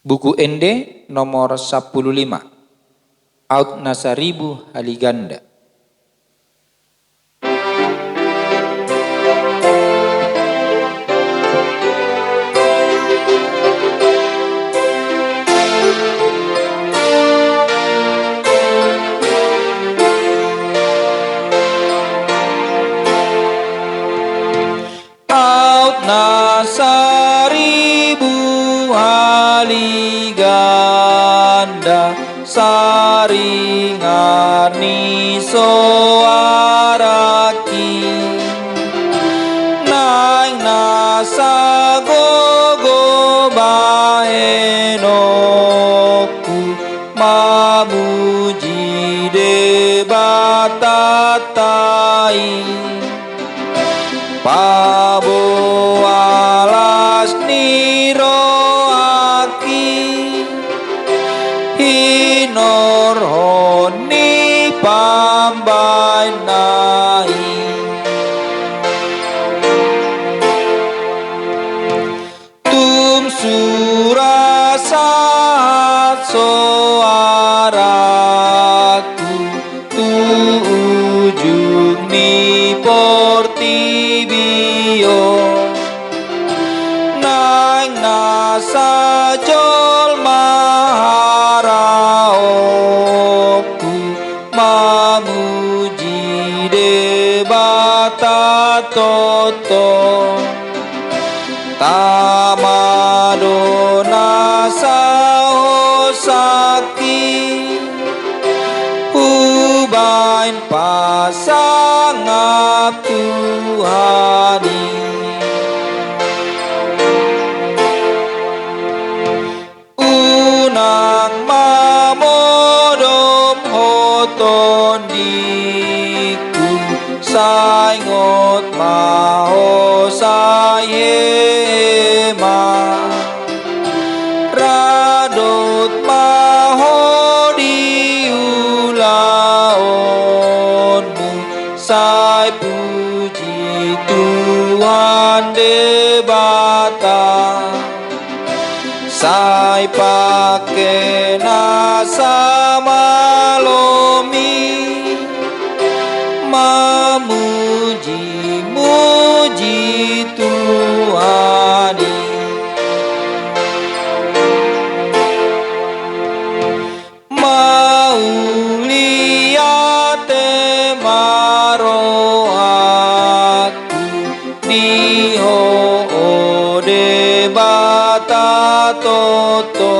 Buku Ende nomor 15. Aut Nasaribu Haliganda. Aut Nasaribu Haliganda saringani soaraki naing nasagogo bahenoku mamuji debatatai pabo alas niroaki hinor honi pambai nai tum surasat soaraku tu ujung ni portibio naing nasa jol maharaoku mamuji debata toto tamadona saosaki ubain pasangap Tuhani unang mamodom hoton diku saingot maho sayema radot maho diulaonmu sai puji Tuhan debata sai pake nasa malomi mamuji-muji Tuhani mauliate marohaku diho debata toto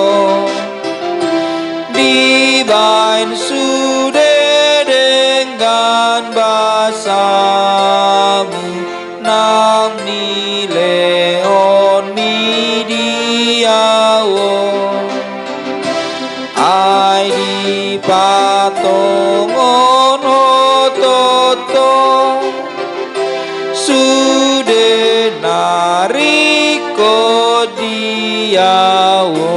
dibain sude dengan basamu nam ni leon mi diawo ai di patongon toto sude nariko diawo